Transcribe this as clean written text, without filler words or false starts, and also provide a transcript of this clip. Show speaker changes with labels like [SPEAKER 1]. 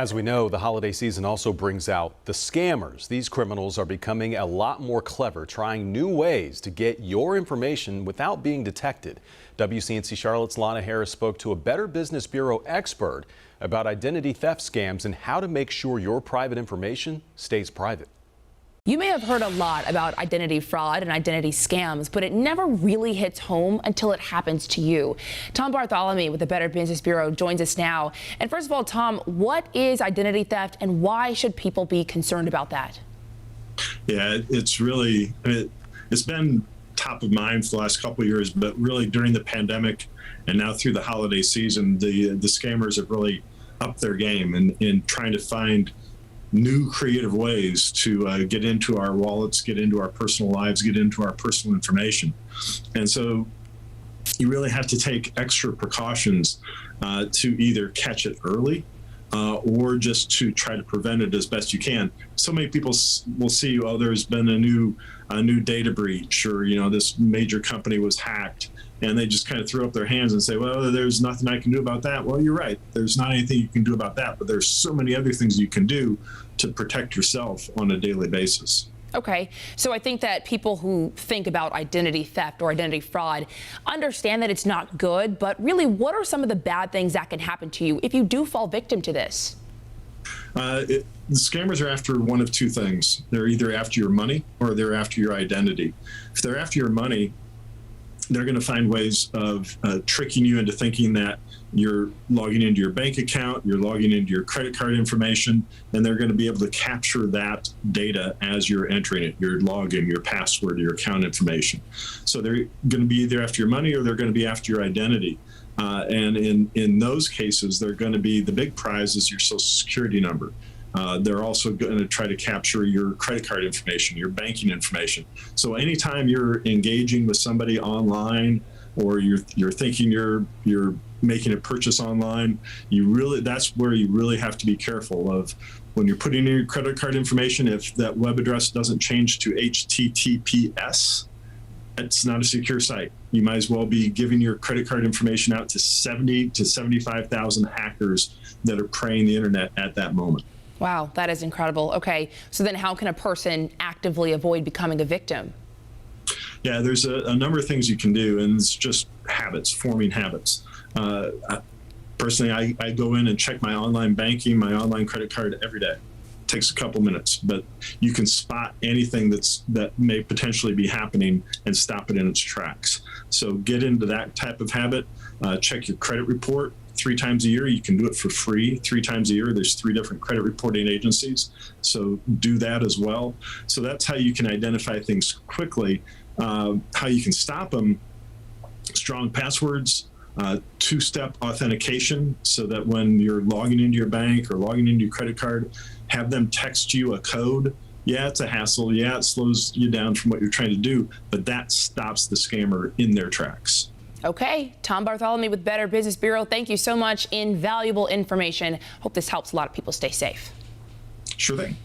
[SPEAKER 1] As we know, the holiday season also brings out the scammers. These criminals are becoming a lot more clever, trying new ways to get your information without being detected. WCNC Charlotte's Lana Harris spoke to a Better Business Bureau expert about identity theft scams and how to make sure your private information stays private.
[SPEAKER 2] You may have heard a lot about identity fraud and identity scams, but it never really hits home until it happens to you. Tom Bartholomew with the Better Business Bureau joins us now. And first of all, Tom, what is identity theft and why should people be concerned about that?
[SPEAKER 3] Yeah, it's really, it's been top of mind for the last couple of years, but really during the pandemic and now through the holiday season, the scammers have really upped their game in trying to find new creative ways to get into our wallets, get into our personal lives, get into our personal information. And so you really have to take extra precautions to either catch it early or just to try to prevent it as best you can. So many people will see, oh, there's been a new data breach, or, you know, this major company was hacked, and they just kind of throw up their hands and say, well, there's nothing I can do about that. Well, you're right. There's not anything you can do about that, but there's so many other things you can do to protect yourself on a daily basis.
[SPEAKER 2] Okay, so I think that people who think about identity theft or identity fraud understand that it's not good, but really, what are some of the bad things that can happen to you if you do fall victim to this?
[SPEAKER 3] The scammers are after one of two things. They're either after your money or they're after your identity. If they're after your money, they're going to find ways of tricking you into thinking that you're logging into your bank account, you're logging into your credit card information, and they're going to be able to capture that data as you're entering it, your login, your password, your account information. So they're going to be either after your money or they're going to be after your identity. And in those cases, they're going to be, the big prize is your social security number. They're also going to try to capture your credit card information, your banking information. So anytime you're engaging with somebody online, or you're thinking you're making a purchase online, that's where you really have to be careful of when you're putting in your credit card information. If that web address doesn't change to HTTPS, it's not a secure site. You might as well be giving your credit card information out to 70 to 75,000 hackers that are preying the internet at that moment.
[SPEAKER 2] Wow, that is incredible. Okay, so then how can a person actively avoid becoming a victim?
[SPEAKER 3] Yeah, there's a number of things you can do, and it's just habits, forming habits. Personally, I go in and check my online banking, my online credit card every day. It takes a couple minutes, but you can spot anything that may potentially be happening and stop it in its tracks. So get into that type of habit. Check your credit report 3 times a year. You can do it for free 3 times a year. There's 3 different credit reporting agencies, so do that as well. So that's how you can identify things quickly. How you can stop them: strong passwords, 2-step authentication, so that when you're logging into your bank or logging into your credit card, have them text you a code. Yeah, it's a hassle. Yeah, it slows you down from what you're trying to do, but that stops the scammer in their tracks.
[SPEAKER 2] Okay, Tom Bartholomew with Better Business Bureau, thank you so much. Invaluable information. Hope this helps a lot of people stay safe.
[SPEAKER 3] Sure thing.